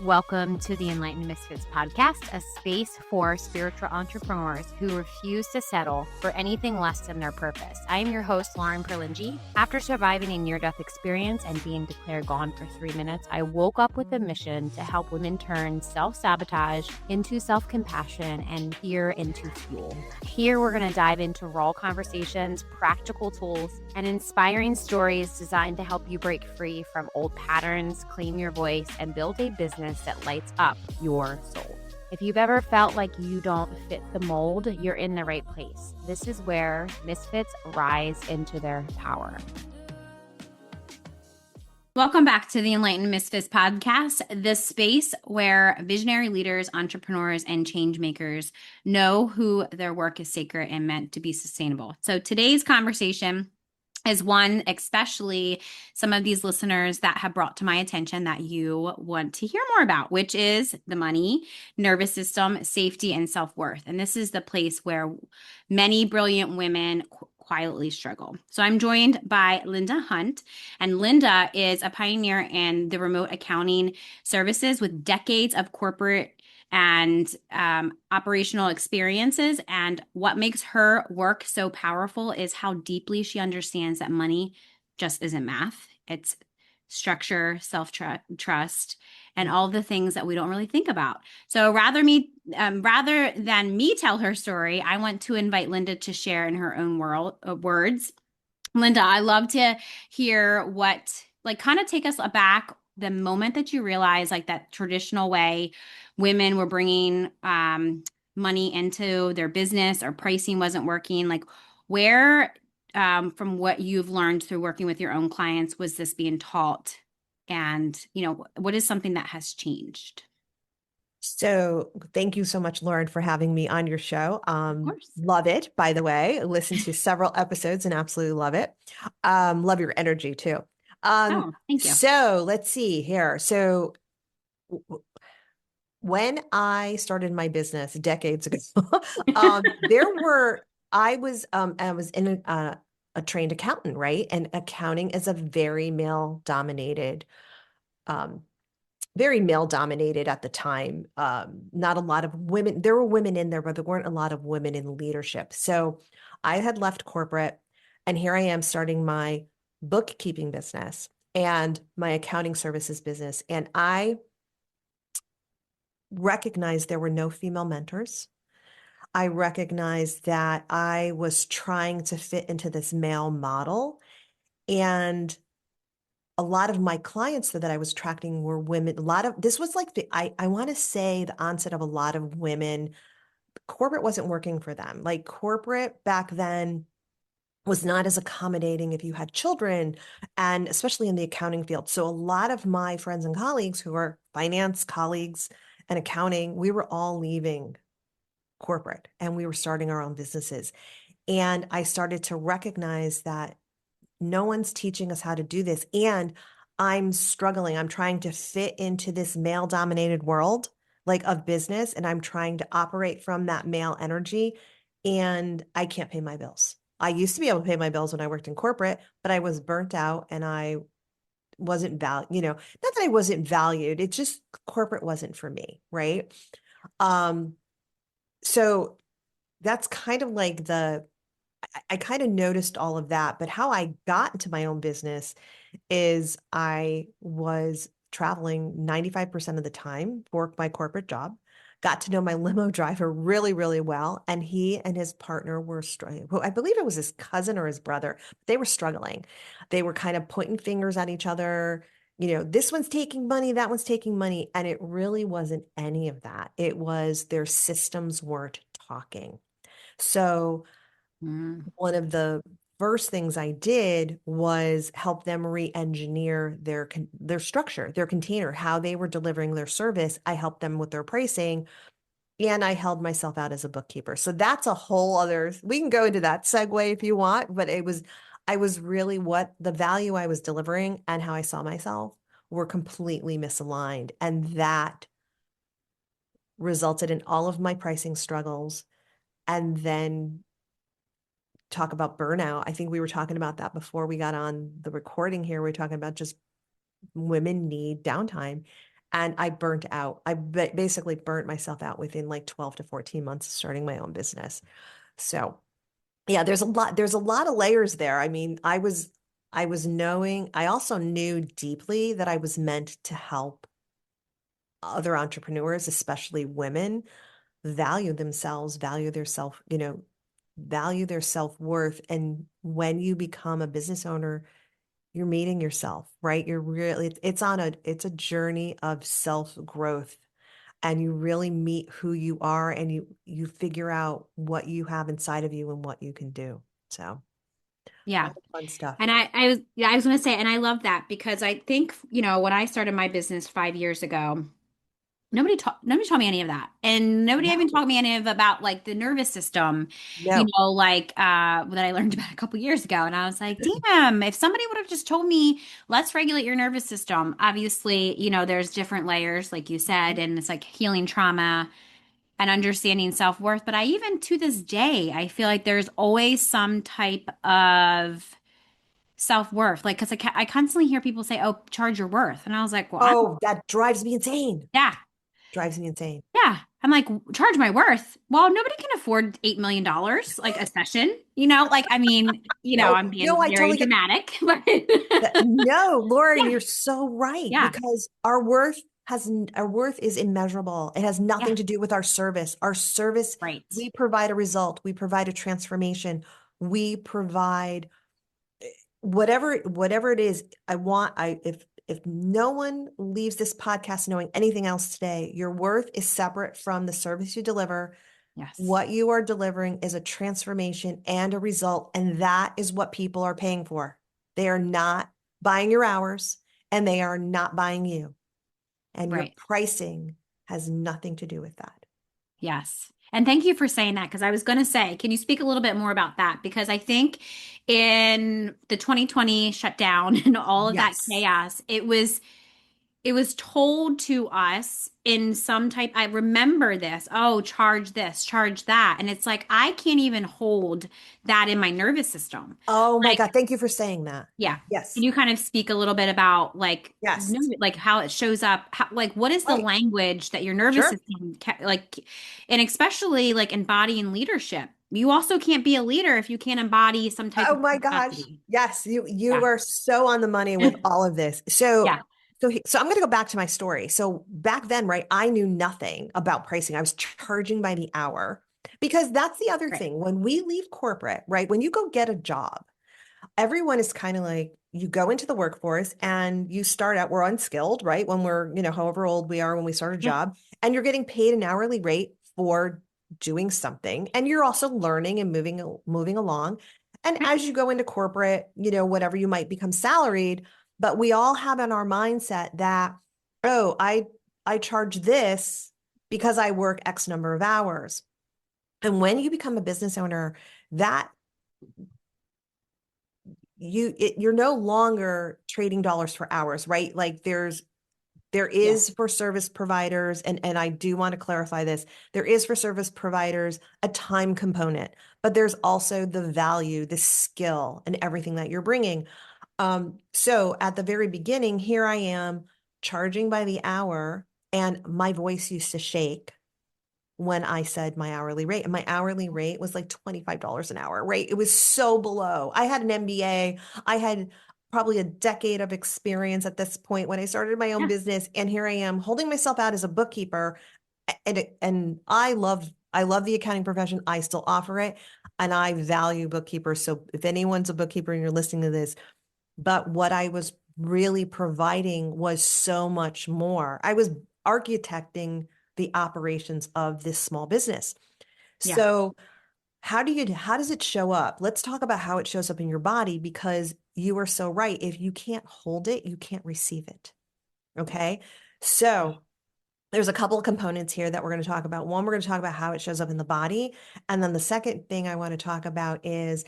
Welcome to the Enlightened Misfits podcast, a space for spiritual entrepreneurs who refuse to settle for anything less than their purpose. I am your host, Lauren Perlingi. After surviving a near-death experience and being declared gone for 3 minutes, I woke up with a mission to help women turn self-sabotage into self-compassion and fear into fuel. Here, we're going to dive into raw conversations, practical tools, and inspiring stories designed to help you break free from old patterns, claim your voice, and build a business that lights up your soul. If you've ever felt like you don't fit the mold, you're in the right place. This is where Misfits rise into their power. Welcome back to the Enlightened Misfits podcast, the space where visionary leaders, entrepreneurs, and change makers know who their work is sacred and meant to be sustainable. So today's conversation is one, especially some of these listeners that have brought to my attention that you want to hear more about, which is the money, nervous system, safety, and self-worth. And this is the place where many brilliant women quietly struggle. So I'm joined by Linda Hunt, and Linda is a pioneer in the remote accounting services with decades of corporate and operational experiences. And what makes her work so powerful is how deeply she understands that money just isn't math. It's structure, self-trust, and all the things that we don't really think about. So rather than me tell her story, I want to invite Linda to share in her own words. Linda, I love to hear kind of take us aback the moment that you realize that traditional way women were bringing money into their business or pricing wasn't working. Where, from what you've learned through working with your own clients, was this being taught? And, what is something that has changed? So thank you so much, Lauren, for having me on your show. Of course. Love it, by the way. Listened to several episodes and absolutely love it. Love your energy too. Thank you. So let's see here. So when I started my business decades ago, I was in a trained accountant, right? And accounting is a very male dominated at the time. Not a lot of women. There were women in there, but there weren't a lot of women in leadership. So I had left corporate, and here I am starting my bookkeeping business and my accounting services business. And I recognized there were no female mentors. I recognized that I was trying to fit into this male model, and a lot of my clients that I was attracting were women. This was I want to say the onset of a lot of women. Corporate wasn't working for them. Like corporate back then was not as accommodating if you had children, and especially in the accounting field. So a lot of my friends and colleagues who are finance colleagues and accounting, we were all leaving corporate and we were starting our own businesses. And I started to recognize that no one's teaching us how to do this. And I'm struggling. I'm trying to fit into this male dominated world, of business. And I'm trying to operate from that male energy. And I can't pay my bills. I used to be able to pay my bills when I worked in corporate, but I was burnt out and I wasn't valued, not that I wasn't valued. It's just corporate wasn't for me. Right. So that's kind of I kind of noticed all of that, but how I got into my own business is I was traveling 95% of the time for my corporate job, got to know my limo driver really, really well. And he and his partner were struggling. I believe it was his cousin or his brother. They were struggling. They were kind of pointing fingers at each other. This one's taking money, that one's taking money. And it really wasn't any of that. It was their systems weren't talking. So one of the first things I did was help them re-engineer their structure, their container, how they were delivering their service. I helped them with their pricing, and I held myself out as a bookkeeper. So that's a whole other, we can go into that segue if you want, but I was really what the value I was delivering and how I saw myself were completely misaligned. And that resulted in all of my pricing struggles. And then talk about burnout. I think we were talking about that before we got on the recording here. We were talking about just women need downtime. and I burnt out. I basically burnt myself out within like 12 to 14 months of starting my own business. So, yeah, there's a lot of layers there. I mean, I also knew deeply that I was meant to help other entrepreneurs, especially women, value themselves, value their self, value their self-worth. And when you become a business owner, you're meeting yourself, right? You're really, it's a journey of self-growth, and you really meet who you are, and you figure out what you have inside of you and what you can do. So Yeah. all the fun stuff. And I was going to say, and I love that because I think, when I started my business 5 years ago, nobody taught me any of that. And nobody even No, taught me any of about like the nervous system, no. like that I learned about a couple years ago. And I was like, damn, if somebody would have just told me, let's regulate your nervous system. Obviously, there's different layers, like you said, and it's like healing trauma and understanding self-worth. But I even to this day, I feel like there's always some type of self-worth. Like, because I constantly hear people say, oh, charge your worth. And I was like, well, Oh, that drives me insane. yeah. Drives me insane. Yeah. I'm like, charge my worth. Well, nobody can afford $8 million like a session, like, I mean, No, I'm no, being I very totally get dramatic, but that. No, Lauren, yeah, you're so right, yeah, because our worth is immeasurable. It has yeah, nothing to do with our service. Our service, right, we provide a result, we provide a transformation, we provide whatever it is. If no one leaves this podcast knowing anything else today, your worth is separate from the service you deliver. yes, What you are delivering is a transformation and a result, and that is what people are paying for. They are not buying your hours, and they are not buying you, and your right, pricing has nothing to do with that. yes. And thank you for saying that because I was going to say, can you speak a little bit more about that? Because I think in the 2020 shutdown and all of that Yes. chaos, it was told to us in some type. I remember this. Oh, charge this, charge that. And it's like, I can't even hold that in my nervous system. Oh my Like, God. Thank you for saying that. yeah. Can Yes. you kind of speak a little bit about like, Yes. like how it shows up? Like, what is the Right. language that your nervous Sure. system, like, and especially like embodying leadership? You also can't be a leader if you can't embody some type Oh of my gosh. capacity. Yes, you Yeah. are so on the money with all of this. Yeah. So I'm going to go back to my story. So back then, right, I knew nothing about pricing. I was charging by the hour, because that's the other Right. thing. When we leave corporate, right, when you go get a job, everyone is kind of like, you go into the workforce and you start out, we're unskilled, right? When we're, however old we are when we start a Yeah. job, and you're getting paid an hourly rate for doing something. And you're also learning and moving along. And Right. as you go into corporate, whatever, you might become salaried, but we all have in our mindset that, oh, I charge this because I work X number of hours. And when you become a business owner, that you're no longer trading dollars for hours, right? Like there Yeah. is for service providers, and I do want to clarify this. There is for service providers a time component, but there's also the value, the skill, and everything that you're bringing. So at the very beginning, here I am charging by the hour, and my voice used to shake when I said my hourly rate. And my hourly rate was like $25 an hour, right? It was so below. I had an MBA. I had probably a decade of experience at this point when I started my own Yeah. business. And here I am holding myself out as a bookkeeper. And I love the accounting profession. I still offer it. And I value bookkeepers. So if anyone's a bookkeeper and you're listening to this, but what I was really providing was so much more. I was architecting the operations of this small business. Yeah. So, how does it show up? Let's talk about how it shows up in your body, because you are so right. If you can't hold it, you can't receive it. Okay? So, there's a couple of components here that we're going to talk about. One, we're going to talk about how it shows up in the body, and then the second thing I want to talk about is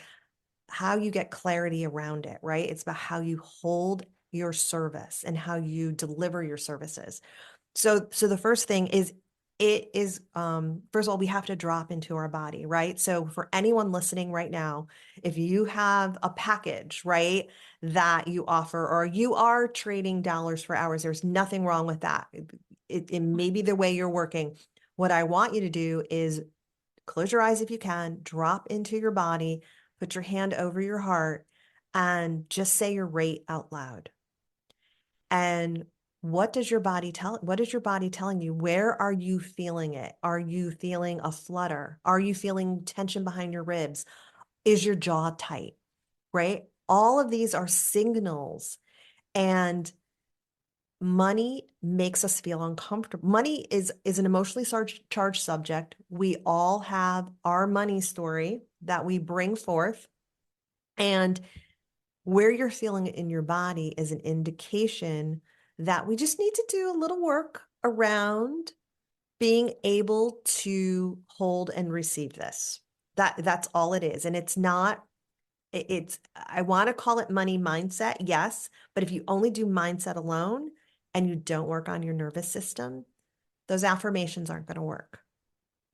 how you get clarity around it, right? It's about how you hold your service and how you deliver your services. So the first thing is it is, first of all, we have to drop into our body, right? So for anyone listening right now, if you have a package, right, that you offer, or you are trading dollars for hours, there's nothing wrong with that. It may be the way you're working. What I want you to do is close your eyes if you can, drop into your body, put your hand over your heart, and just say your rate out loud. And what does your body tell? What is your body telling you? Where are you feeling it? Are you feeling a flutter? Are you feeling tension behind your ribs? Is your jaw tight? Right? All of these are signals. And money makes us feel uncomfortable. Money is an emotionally charged subject. We all have our money story that we bring forth. And where you're feeling it in your body is an indication that we just need to do a little work around being able to hold and receive this. That's all it is. And it's not, it's, I want to call it money mindset, yes, but if you only do mindset alone and you don't work on your nervous system, those affirmations aren't going to work,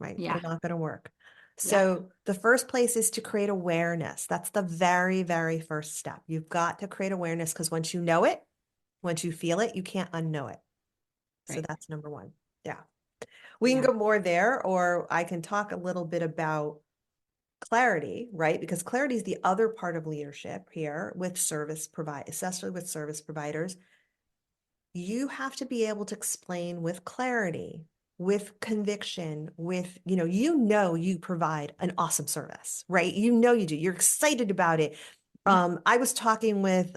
right? Yeah. They're not going to work. Yeah. So the first place is to create awareness. That's the very, very first step. You've got to create awareness, because once you know it, once you feel it, you can't unknow it. So Right. that's number one. Yeah. We can Yeah. go more there, or I can talk a little bit about clarity, right? Because clarity is the other part of leadership here with service provide, especially with service providers. You have to be able to explain with clarity, with conviction, with, you provide an awesome service, right? You do. You're excited about it. Yeah. I was talking with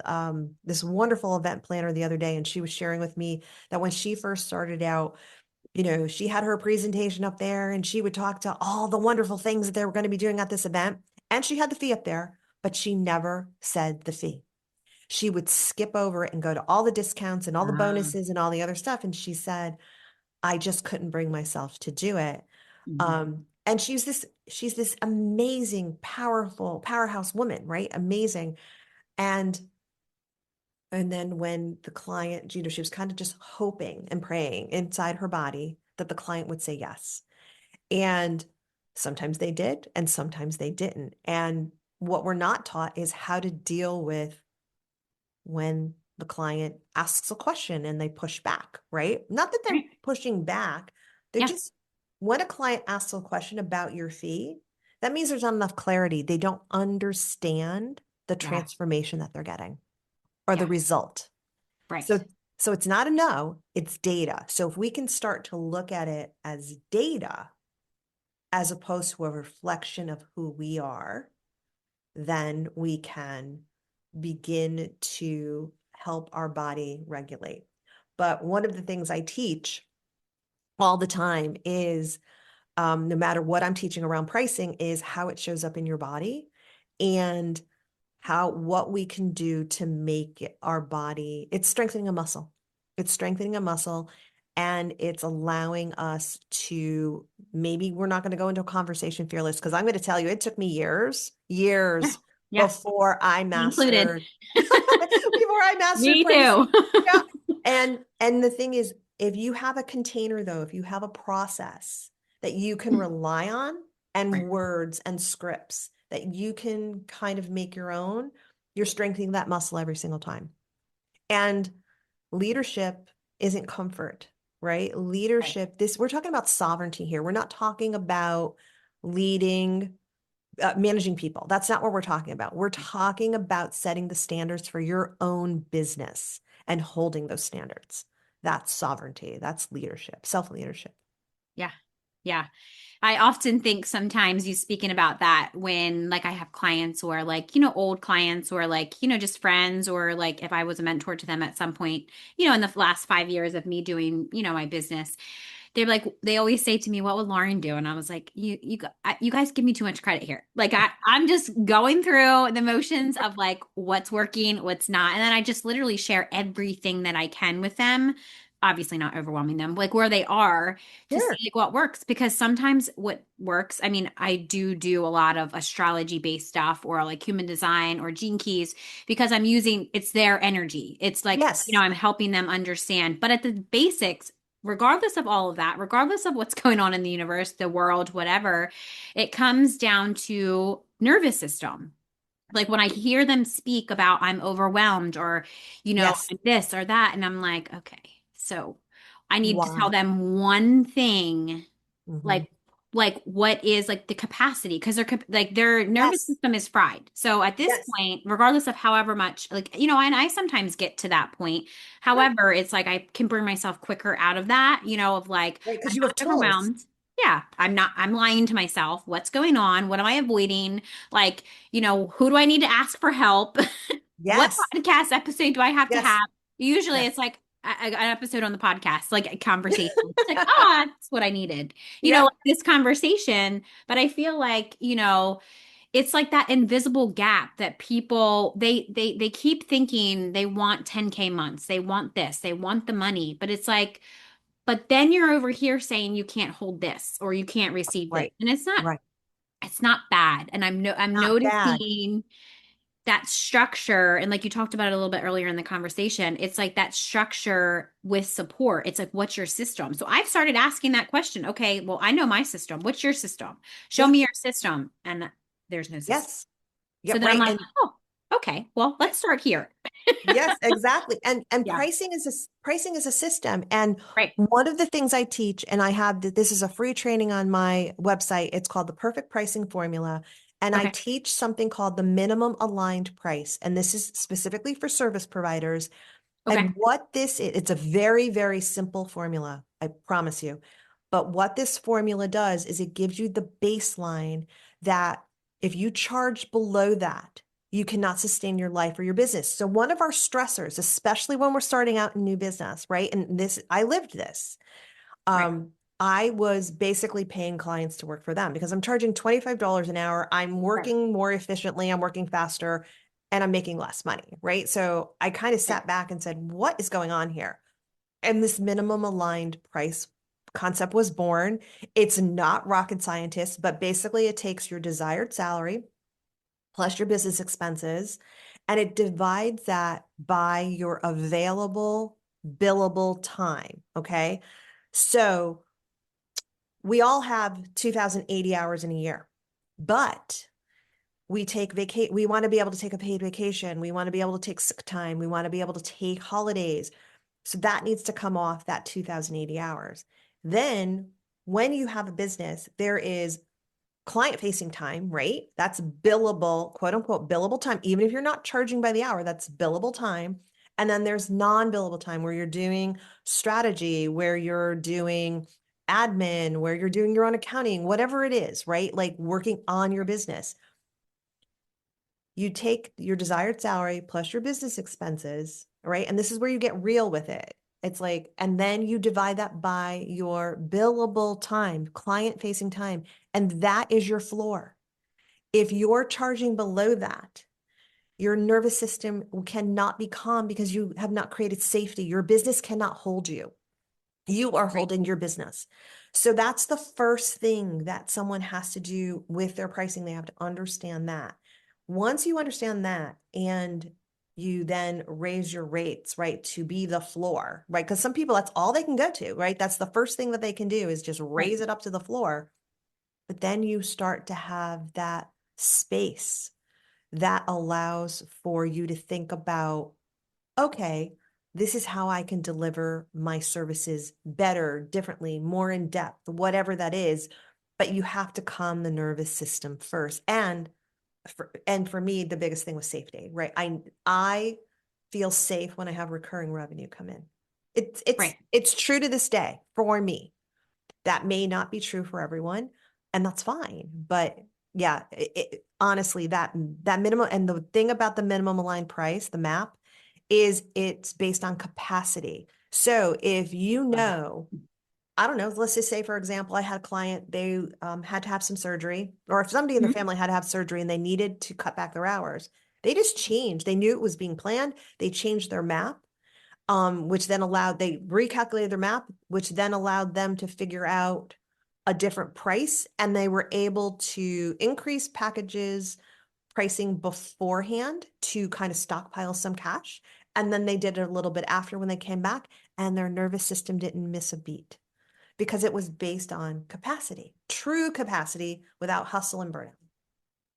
this wonderful event planner the other day, and she was sharing with me that when she first started out, she had her presentation up there and she would talk to all the wonderful things that they were going to be doing at this event. And she had the fee up there, but she never said the fee. She would skip over it and go to all the discounts and all the Ah. bonuses and all the other stuff. And she said, I just couldn't bring myself to do it. Mhm. And she's this amazing, powerful, powerhouse woman, right? Amazing. And and then when the client, she was kind of just hoping and praying inside her body that the client would say yes. And sometimes they did, and sometimes they didn't. And what we're not taught is how to deal with when the client asks a question and they push back, right? Not that they're Right. pushing back, they're Yeah. just, when a client asks a question about your fee, that means there's not enough clarity. They don't understand the Yeah. transformation that they're getting or the Yeah. result. So, Right. so it's not a no, it's data. So if we can start to look at it as data as opposed to a reflection of who we are, then we can begin to help our body regulate. But one of the things I teach all the time is, no matter what I'm teaching around pricing, is how it shows up in your body and what we can do to make our body, it's strengthening a muscle. It's strengthening a muscle, and it's allowing us to, maybe we're not going to go into a conversation fearless, because I'm going to tell you, it took me Yeah. years Yeah. before I Me included. mastered before I mastered Me too. pricing. Yeah. And the thing is, if you have a container though, if you have a process that you can rely on, and Right. words and scripts that you can kind of make your own, you're strengthening that muscle every single time. And leadership isn't comfort, right? Right. Leadership, we're talking about sovereignty here. We're not talking about leading, managing people. That's not what we're talking about. We're talking about setting the standards for your own business and holding those standards. That's sovereignty. That's leadership, self-leadership. Yeah. Yeah. I often think sometimes you speaking about that when like I have clients or like, old clients or like, just friends or like if I was a mentor to them at some point, in the last 5 years of me doing, my business, they're like, they always say to me, what would Lauren do? And I was like, you guys give me too much credit here. Like I'm just going through the motions of like what's working, what's not. And then I just literally share everything that I can with them. Obviously not overwhelming them, like where they are to see Sure. like what works. Because sometimes what works, I mean, I do a lot of astrology based stuff or like human design or gene keys because I'm using it's their energy. It's like, Yes. I'm helping them understand. But at the basics, regardless of all of that, regardless of what's going on in the universe, the world, whatever, it comes down to nervous system. Like when I hear them speak about I'm overwhelmed or, Yes. I'm this or that, and I'm like, okay, so I need to tell Why? them one thing, Hmm. like what is like the capacity because their nervous Yes. system is fried. So at this Yes. point, regardless of however much and I sometimes get to that point. Sure. However, it's like I can bring myself quicker out of that, of like Right. Because I'm you not have tools. overwhelmed. Yeah, I'm lying to myself. What's going on? What am I avoiding? Like, who do I need to ask for help? What Yes. podcast episode do I have to Yes. have? Usually Yes. it's like an episode on the podcast, like a conversation. It's like, oh, that's what I needed, Yep. like this conversation. But I feel like, it's like that invisible gap that people they keep thinking they want 10K months. They want this, they want the money, but it's like, but then you're over here saying you can't hold this or you can't receive this. Right. And Right. it's not bad. And I'm Not bad. noticing that structure, and like you talked about it a little bit earlier in the conversation, it's like that structure with support. It's like, what's your system? So I've started asking that question. Okay, well, I know my system. What's your system? Show Yeah. me your system. And there's no system. Yes. So Yep. then I'm Right. like, And oh, okay, well, let's start here. yes, exactly. And Yeah. pricing is a system. And Right. one of the things I teach, and I have this is a free training on my website. It's called the Perfect Pricing Formula. And I Okay. teach something called the minimum aligned price. And this is specifically for service providers. Okay. And what this is, it's a very, very simple formula, I promise you. But what this formula does is it gives you the baseline that if you charge below that, you cannot sustain your life or your business. So one of our stressors, especially when we're starting out in new business, right? And this, I lived this. Right. Um, I was basically paying clients to work for them because I'm charging $25 an hour. I'm Right. working more efficiently, I'm working faster, and I'm making less money, right? So I kind of Right. sat back and said, what is going on here? And this minimum aligned price concept was born. It's not rocket scientist, but basically it takes your desired salary plus your business expenses and it divides that by your available billable time. Okay. So we all have 2080 hours in a year, but we want to be able to take a paid vacation. We want to be able to take sick time. We want to be able to take holidays. So that needs to come off that 2080 hours. Then when you have a business, there is client facing time, right? That's billable, quote unquote, billable time. Even if you're not charging by the hour, that's billable time. And then there's non billable time where you're doing strategy, where you're doing admin, where you're doing your own accounting, whatever it is, right? Like working on your business. You take your desired salary plus your business expenses, right? And this is where you get real with it. It's like, and then you divide that by your billable time, client facing time, and that is your floor. If you're charging below that, your nervous system cannot be calm because you have not created safety. Your business cannot hold you. You are Right. holding your business. So that's the first thing that someone has to do with their pricing. They have to understand that. Once you understand that and you then raise your rates, right, to be the floor, right? Because some people, that's all they can go to, right? That's the first thing that they can do is just Right. raise it up to the floor. But then you start to have that space that allows for you to think about, okay, this is how I can deliver my services better, differently, more in depth, whatever that is. But you have to calm the nervous system first. And for me, the biggest thing was safety, right? I feel safe when I have recurring revenue come in. It's it's Right. it's true to this day for me. That may not be true for everyone, and that's fine. But yeah, honestly, that minimum and the thing about the minimum aligned price, the map, is it's based on capacity. So if you Love that. know, I don't know, let's just say, for example, I had a client, they had to have some surgery, or if somebody in the Mhm. family had to have surgery and they needed to cut back their hours, they just changed. They knew it was being planned. They changed their map, which then allowed, they recalculated their map, which then allowed them to figure out a different price. And they were able to increase packages pricing beforehand to kind of stockpile some cash. And then they did it a little bit after when they came back, and their nervous system didn't miss a beat because it was based on capacity, true capacity without hustle and burnout.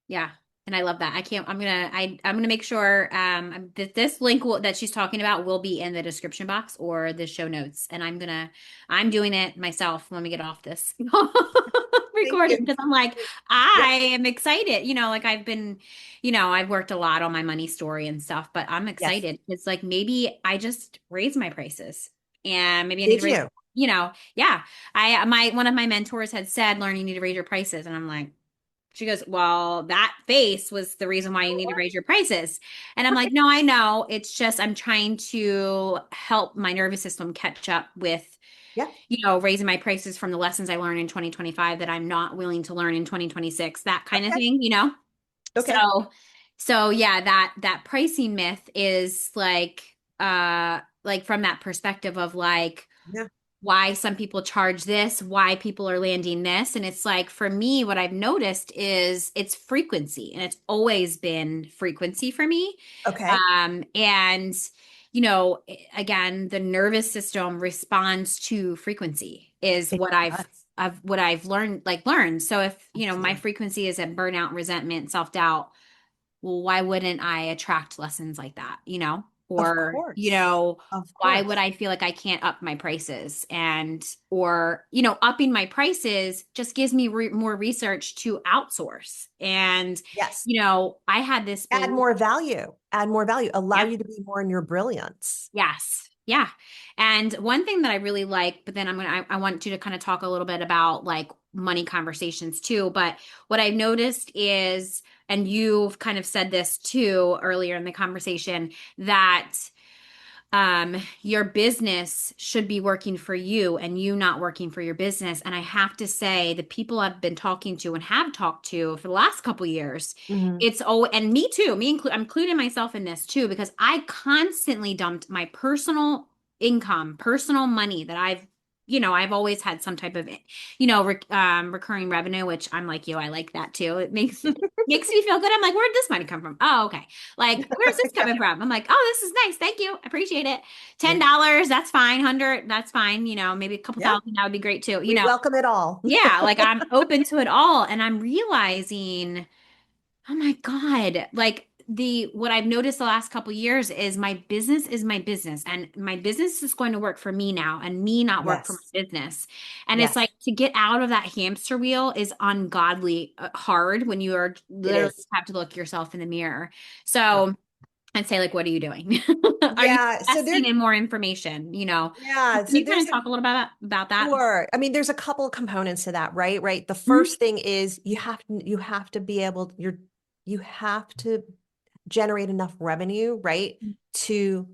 Yeah. And I love that. I can't, I'm gonna make sure, this link that she's talking about will be in the description box or the show notes. And I'm doing it myself. Let me get off this Thank recording you. because I'm like, Yep. I am excited. Like I've worked a lot on my money story and stuff, but I'm Yes. excited. It's like maybe I just raise my prices and maybe I need Did to raise, you? yeah. One of my mentors had said, learn, you need to raise your prices. And I'm like, she goes, well, that face was the reason why you need to raise your prices. And I'm like, no, I know. It's just I'm trying to help my nervous system catch up with, Yeah. raising my prices from the lessons I learned in 2025 that I'm not willing to learn in 2026, that kind of Okay. thing. Okay. So yeah, that pricing myth is like from that perspective of like, Yeah. why some people charge this, why people are landing this. And it's like, for me, what I've noticed is it's frequency, and it's always been frequency for me. Okay. And, again, the nervous system responds to frequency is It what I've, does. what I've learned. So if, my Absolutely. frequency is at burnout, resentment, self-doubt, well, why wouldn't I attract lessons like that? Of Or, course. Of why would course. I feel like I can't up my prices? Or, upping my prices just gives me more research to outsource. And, Yes. I had this Add belief. more value. Add more value. Allow Yep. you to be more in your brilliance. Yes. Yeah. And one thing that I really like, but then I want you to kind of talk a little bit about like money conversations too. But what I've noticed is, and you've kind of said this too earlier in the conversation, that your business should be working for you and you not working for your business. And I have to say, the people I've been talking to and have talked to for the last couple years, Hmm. and me too, I'm including myself in this too, because I constantly dumped my personal income, personal money that I've always had some type of, recurring revenue, which I'm like you, I like that too. It makes me feel good. I'm like, where'd this money come from? Oh, okay. Like, where's this Yeah. coming from? I'm like, oh, this is nice. Thank you. I appreciate it. Yeah. $10, that's fine. 100, that's fine. Maybe a couple Yeah. thousand, that would be great too. We welcome it all. Yeah, like I'm open to it all. And I'm realizing, oh my God, like what I've noticed the last couple years is my business, and my business is going to work for me now and me not work for my Yes. business. And it's like Yes. to get out of that hamster wheel is ungodly hard when you are It literally is. have to look yourself in the mirror. Yep. So I'd say, like, what are you doing? Are you Yeah. So there, investing in more information? yeah. Can So you kind there's of a talk a little bit about that? sure. I mean, there's a couple of components to that, right? Right. The Mhm. first thing is you have to be able, you have to generate enough revenue, right, to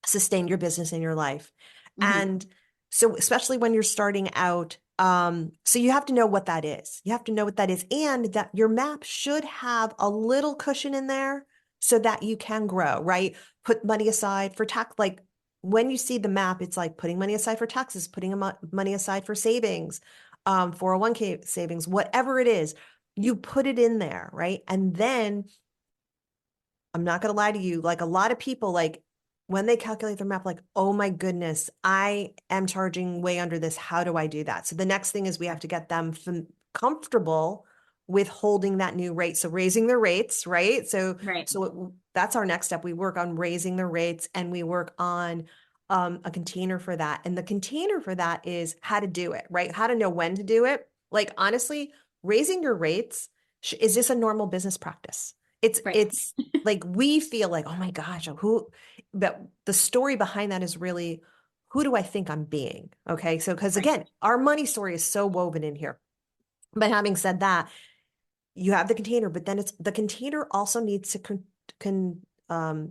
sustain your business in your life. Mhm. And so especially when you're starting out, so you have to know what that is. You have to know what that is, and that your map should have a little cushion in there so that you can grow, right? Put money aside for tax. Like when you see the map, it's like putting money aside for taxes, putting money aside for savings, 401k savings, whatever it is, you put it in there, right? And then I'm not going to lie to you. Like a lot of people, like when they calculate their map, like, oh my goodness, I am charging way under this. How do I do that? So the next thing is we have to get them comfortable with holding that new rate. So raising their rates, right? So, Right. that's our next step. We work on raising their rates, and we work on a container for that. And the container for that is how to do it, right? How to know when to do it. Like honestly, raising your rates, is this a normal business practice? Right. It's like we feel like, oh my gosh, but the story behind that is really, who do I think I'm being? Okay. So, because Right. again, our money story is so woven in here. But having said that, you have the container, but then the container also needs to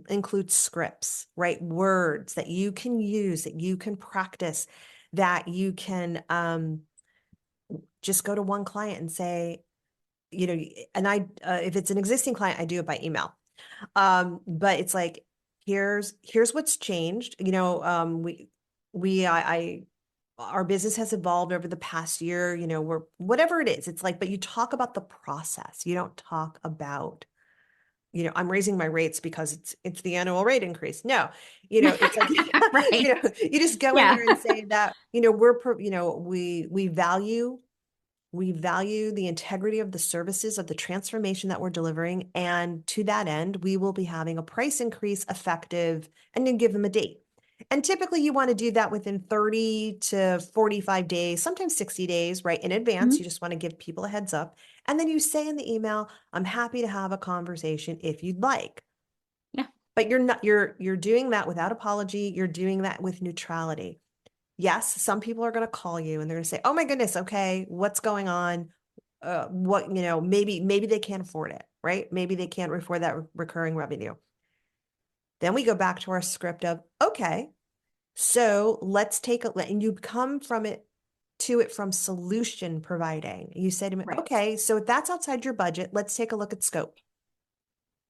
include scripts, right? Words that you can use, that you can practice, that you can just go to one client and say, and if it's an existing client, I do it by email. But it's like, here's what's changed. I our business has evolved over the past year, we're whatever it is. It's like, but you talk about the process. You don't talk about I'm raising my rates because it's the annual rate increase. No, it's like, Right. you just go in Yeah. there and say that, we value the integrity of the services of the transformation that we're delivering. And to that end, we will be having a price increase effective and then give them a date. And typically you want to do that within 30 to 45 days, sometimes 60 days, right? In advance. You Mhm. just want to give people a heads up. And then you say in the email, I'm happy to have a conversation if you'd like. Yeah. But you're doing that without apology. You're doing that with neutrality. Yes, some people are going to call you and they're going to say, "Oh my goodness, okay, what's going on? Maybe they can't afford it, right? Maybe they can't afford that recurring revenue." Then we go back to our script of, okay, so let's take a, and you come from it to it from solution providing. You say to me, Right. okay, so if that's outside your budget, let's take a look at scope.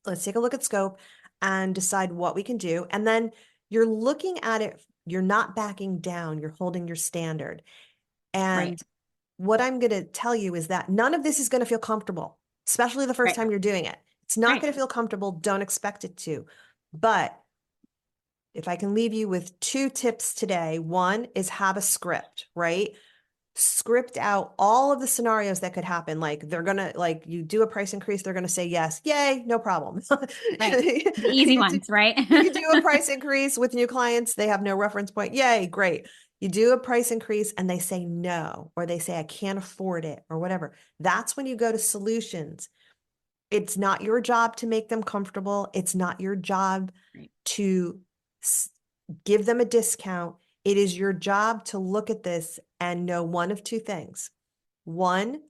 Let's take a look at scope and decide what we can do. And then you're looking at it, you're not backing down, you're holding your standard. Right. And what I'm going to tell you is that none of this is going to feel comfortable, especially the first Right. time you're doing it. It's not Right. going to feel comfortable. Don't expect it to. But if I can leave you with two tips today, one is have a script, right? Script out all of the scenarios that could happen. Like they're going to, like you do a price increase, they're going to say yes. Yay, no problem. Right. The easy You do, ones, right? you do a price increase with new clients, they have no reference point. Yay, great. You do a price increase and they say no, or they say, I can't afford it, or whatever. That's when you go to solutions. It's not your job to make them comfortable. It's not your job Right. to give them a discount. It is your job to look at this and know one of two things. One,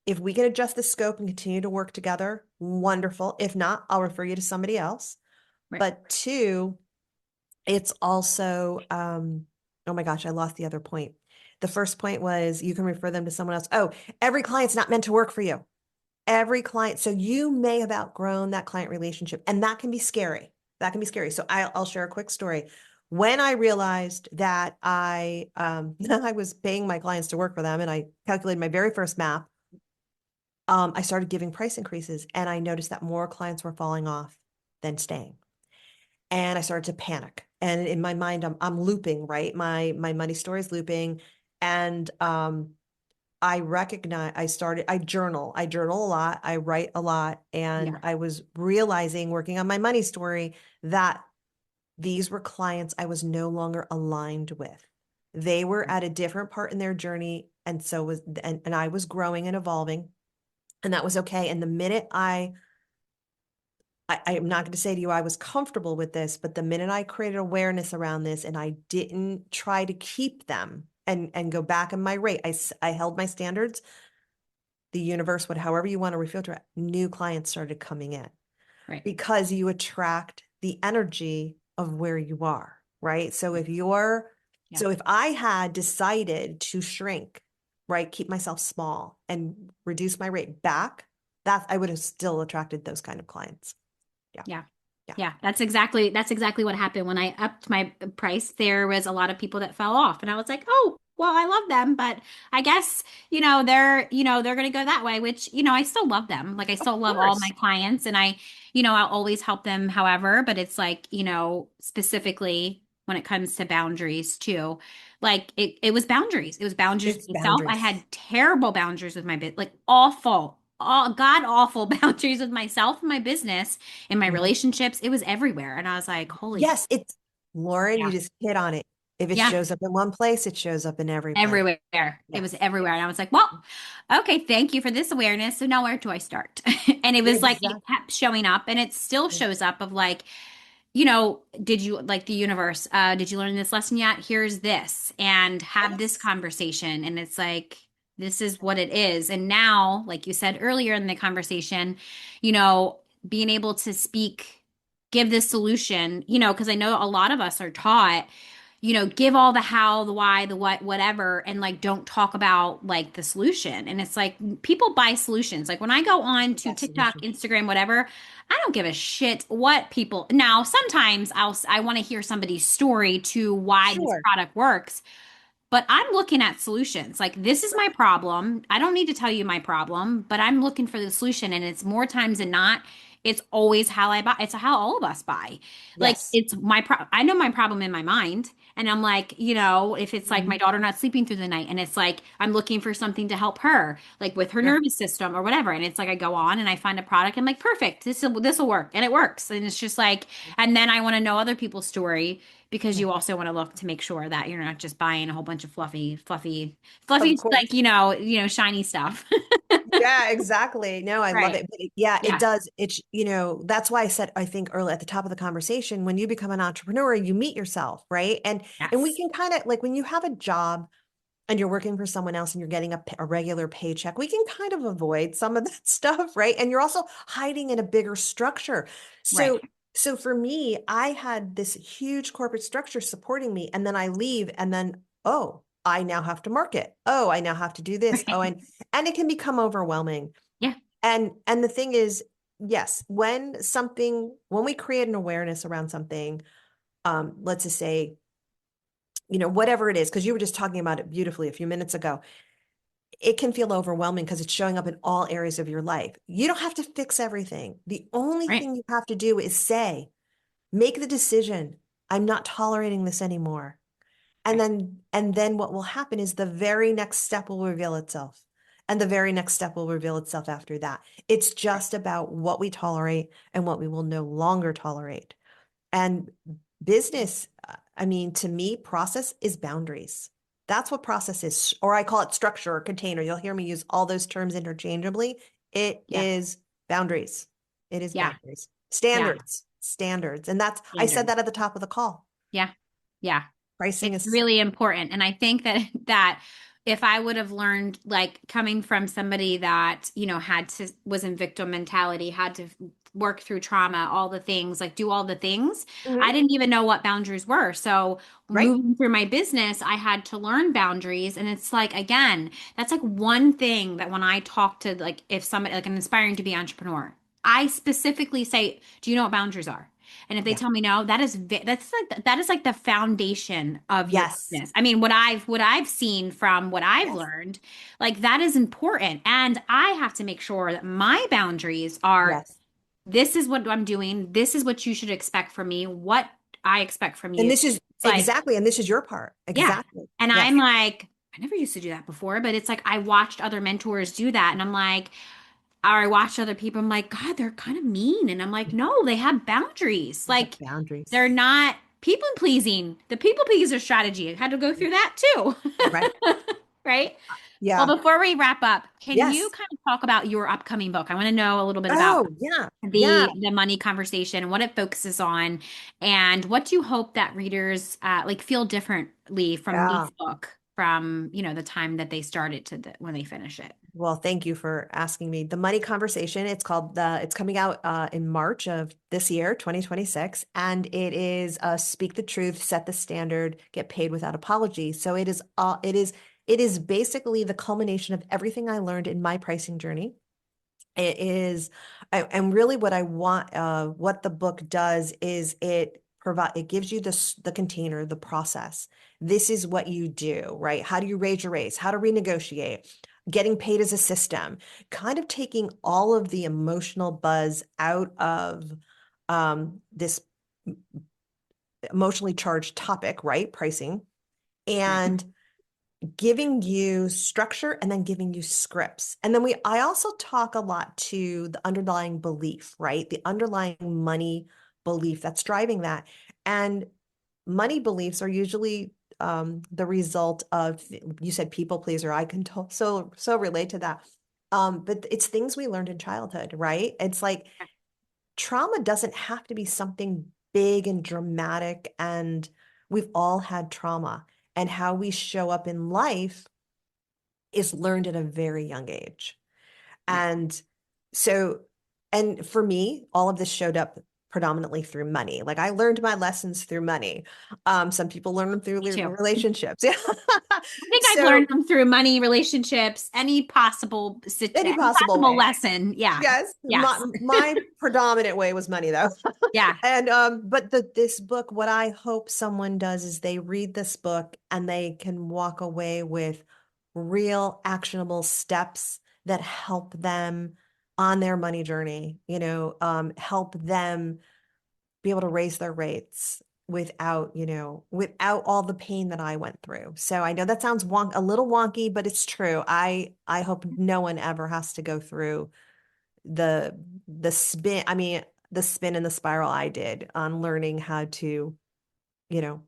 if we can adjust the scope and continue to work together, wonderful. If not, I'll refer you to somebody else. Right. But two, it's also, oh my gosh, I lost the other point. The first point was you can refer them to someone else. Oh, every client's not meant to work for you. Every client. So you may have outgrown that client relationship, and that can be scary. That can be scary. So I'll share a quick story. When I realized that I was paying my clients to work for them, and I calculated my very first map, I started giving price increases, and I noticed that more clients were falling off than staying. And I started to panic. And in my mind, I'm looping, right? My money story is looping, and I journal a lot, I write a lot, and Yeah. I was realizing working on my money story that these were clients I was no longer aligned with. They were Right. at a different part in their journey, and so was and I was growing and evolving, and that was okay. And the minute I am not going to say to you I was comfortable with this, but the minute I created awareness around this and I didn't try to keep them and go back in my rate, I held my standards. The universe would, however you want to refilter it, new clients started coming in Right. because you attract the energy of where you are, right? Yeah. So if I had decided to shrink, right, keep myself small and reduce my rate back, that I would have still attracted those kind of clients. Yeah. Yeah. Yeah. Yeah, that's exactly what happened when I upped my price. There was a lot of people that fell off, and I was like, "Oh, well, I love them, but I guess, they're going to go that way," which, I still love them. Like I Of still love all my course. clients and I'll always help them however, but it's like, specifically when it comes to boundaries too. Like it was boundaries. It was boundaries It's with myself. I boundaries. had terrible boundaries with my bit, like awful, all god awful boundaries with myself and my business in my Mhm. relationships. It was everywhere. And I was like, holy, Yes, it's Lauren, you yeah, just hit on it. If it yeah, shows up in one place, it shows up in every place. everywhere. It was Yes, everywhere. yes. And I was like, well, okay, thank you for this awareness. So now where do I start? And it was like, it Exactly. kept showing up and it still Yeah. shows up of like, did you like the universe? Did you learn this lesson yet? Here's this and have this Yes. conversation. And it's like, this is what it is. And now, like you said earlier in the conversation, you know, being able to speak, give this solution, because I know a lot of us are taught, give all the how, the why, the what, whatever, and like don't talk about like the solution. And it's like people buy solutions. Like when I go on to That TikTok, solution. Instagram, whatever, I don't give a shit what people. Now, sometimes I want to hear somebody's story to why this Sure. product works, but I'm looking at solutions. Like this is my problem. I don't need to tell you my problem, but I'm looking for the solution and it's more times than not it's always how I buy. It's how all of us buy. Like Yes. it's I know my problem in my mind. And I'm like, if it's like my Mhm. daughter not sleeping through the night and it's like I'm looking for something to help her, like with her Yeah. nervous system or whatever. And it's like I go on and I find a product. I'm like, perfect. This will work. And it works. And it's just like, and then I want to know other people's story because Yeah. you also want to look to make sure that you're not just buying a whole bunch of Of fluffy, like, course. shiny stuff. Yeah, exactly. No, I love Right. it. Yeah, it Yeah. does. That's why I said, I think early at the top of the conversation, when you become an entrepreneur, you meet yourself, right? And we Yes. can kind of like when you have a job and you're working for someone else and you're getting a regular paycheck, we can kind of avoid some of that stuff, right? And you're also hiding in a bigger structure. Right. So for me, I had this huge corporate structure supporting me, and then I leave, and then oh, I now have to market. Oh, I now have to do this. Oh, Right. and it can become overwhelming. Yeah. And the thing is, yes, when we create an awareness around something, let's just say, whatever it is, because you were just talking about it beautifully a few minutes ago, it can feel overwhelming because it's showing up in all areas of your life. You don't have to fix everything. The only Right. thing you have to do is make the decision, I'm not tolerating this anymore. And Right. then what will happen is the very next step will reveal itself. And the very next step will reveal itself after that. It's Right. just about what we tolerate and what we will no longer tolerate. And business, I mean, to me, process is boundaries. That's what process is, or I call it structure or container. You'll hear me use all those terms interchangeably. It Yeah. is boundaries. It is Yeah. boundaries. Yeah. Standards. And I said Standard. that at the top of the call. Yeah. Yeah. Pricing It's is, really important. And I think that that if I would have learned, like coming from somebody that, was in victim mentality, had to work through trauma, all the things, like do all the things, I Mhm. didn't even know what boundaries were. So Right? moving through my business, I had to learn boundaries. And it's like, again, that's like one thing that when I talk to, like, if somebody, like an aspiring to be entrepreneur, I specifically say, do you know what boundaries are? And if they Yeah. tell me no, that is like the foundation of your Yes. business. I mean, what I've seen from what I've Yes. learned, like that is important. And I have to make sure that my boundaries are Yes. this is what I'm doing. This is what you should expect from me. What I expect from And you. this is It's like, exactly, and this is your part. yeah. Exactly. And I'm Yes. like, I never used to do that before, but it's like I watched other mentors do that. And I'm like, or I watched other people, I'm like, God, they're kind of mean. And I'm like, no, they have boundaries. We have Like, they're boundaries. not people pleasing. The people pleaser strategy. I had to go through that too. Right. Right? Well, Yeah. before we wrap up, can you Yes. kind of talk about your upcoming book? I want to know a little bit about Oh, yeah. Yeah. the money conversation and what it focuses on, and what do you hope that readers like feel differently from Yeah. this book from, the time that they started to when they finish it. Well, thank you for asking me. The Money Conversation, it's coming out in March of this year, 2026, and it is speak the truth, set the standard, get paid without apology. So it is basically the culmination of everything I learned in my pricing journey. It is, and really what the book does is it gives you the container, the process. This is what you do, right? How do you raise your rates? How to renegotiate? Getting paid as a system, kind of taking all of the emotional buzz out of this emotionally charged topic, right? Pricing, Right. and giving you structure and then giving you scripts. And then I also talk a lot to the underlying belief, right? The underlying money belief that's driving that. And money beliefs are usually the result of, you said people pleaser. I can so relate to that. But it's things we learned in childhood, right? It's like trauma doesn't have to be something big and dramatic, and we've all had trauma, and how we show up in life is learned at a very young age. Yeah. And so, and for me, all of this showed up predominantly through money. Like I learned my lessons through money. Some people learn them through Me too. relationships. Yeah. I think I've So learned them through money, relationships, any any possible possible way. lesson. Yeah. Yes. My Yes. my predominant way was money though. Yeah. And but this book, what I hope someone does is they read this book and they can walk away with real actionable steps that help them on their money journey, help them be able to raise their rates without all the pain that I went through. So I know that sounds a little wonky, but it's true. I hope no one ever has to go through the the spin, I mean, the spin and the spiral I did on learning how to, you know,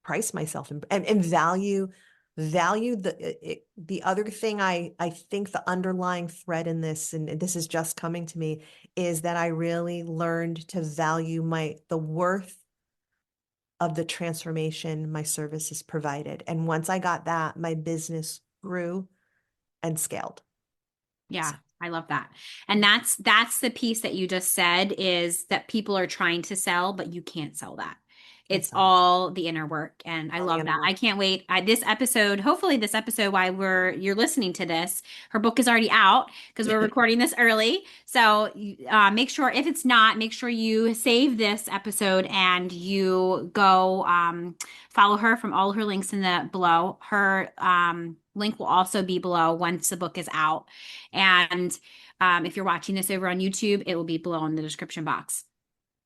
price myself and value the other thing. I think the underlying thread in this, and this is just coming to me, is that I really learned to value the worth of the transformation my services provided. And once I got that, my business grew and scaled. Yeah, So, I love that. And that's the piece that you just said, is that people are trying to sell, but you can't sell that. It's exactly. all the inner work, and I All the love inner that. work. I can't wait. This episode, hopefully this episode while you're listening to this, her book is already out because we're recording this early. So make sure, if it's not, make sure you save this episode and you go follow her from all her links in the below. Her link will also be below once the book is out. And if you're watching this over on YouTube, it will be below in the description box.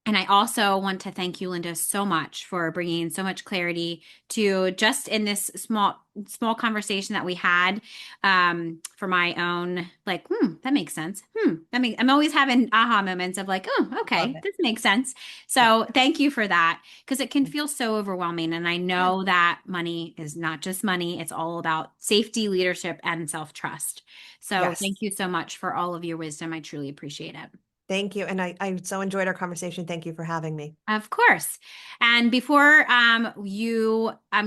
And I also want to thank you, Linda, so much for bringing so much clarity to just in this small conversation that we had, for my own, like, that makes sense. I'm always having aha moments of like, oh, Love okay, it. this makes sense. Yeah. So thank you for that, because it can feel so overwhelming. And I Yeah. know that money is not just money. It's all about safety, leadership, and self-trust. So Yes. thank you so much for all of your wisdom. I truly appreciate it. Thank you. And I so enjoyed our conversation. Thank you for having me. Of course. And before I'm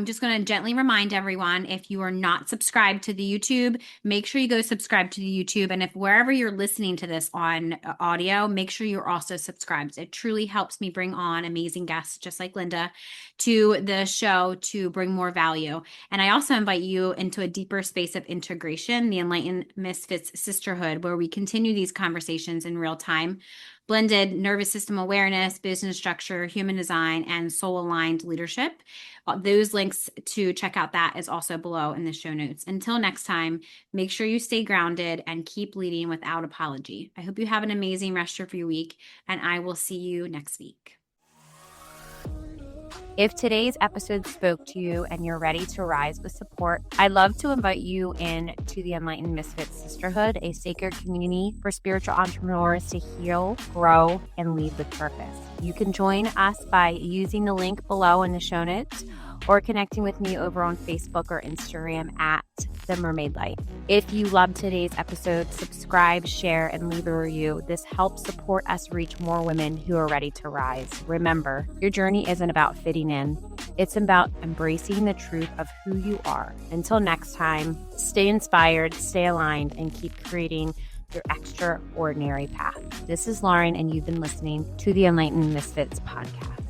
just going to gently remind everyone, if you are not subscribed to the YouTube, make sure you go subscribe to the YouTube. And if wherever you're listening to this on audio, make sure you're also subscribed. It truly helps me bring on amazing guests just like Linda to the show to bring more value. And I also invite you into a deeper space of integration, the Enlightened Misfits Sisterhood, where we continue these conversations in real time. Blended nervous system awareness, business structure, human design, and soul aligned leadership. Those links to check out that is also below in the show notes. Until next time, make sure you stay grounded and keep leading without apology. I hope you have an amazing rest of your week, and I will see you next week. If today's episode spoke to you and you're ready to rise with support, I'd love to invite you in to the Enlightened Misfits Sisterhood, a sacred community for spiritual entrepreneurs to heal, grow, and lead with purpose. You can join us by using the link below in the show notes or connecting with me over on Facebook or Instagram at The Mermaid Light. If you loved today's episode, subscribe, share, and leave a review. This helps support us reach more women who are ready to rise. Remember, your journey isn't about fitting in. It's about embracing the truth of who you are. Until next time, stay inspired, stay aligned, and keep creating your extraordinary path. This is Lauren, and you've been listening to the Enlightened Misfits podcast.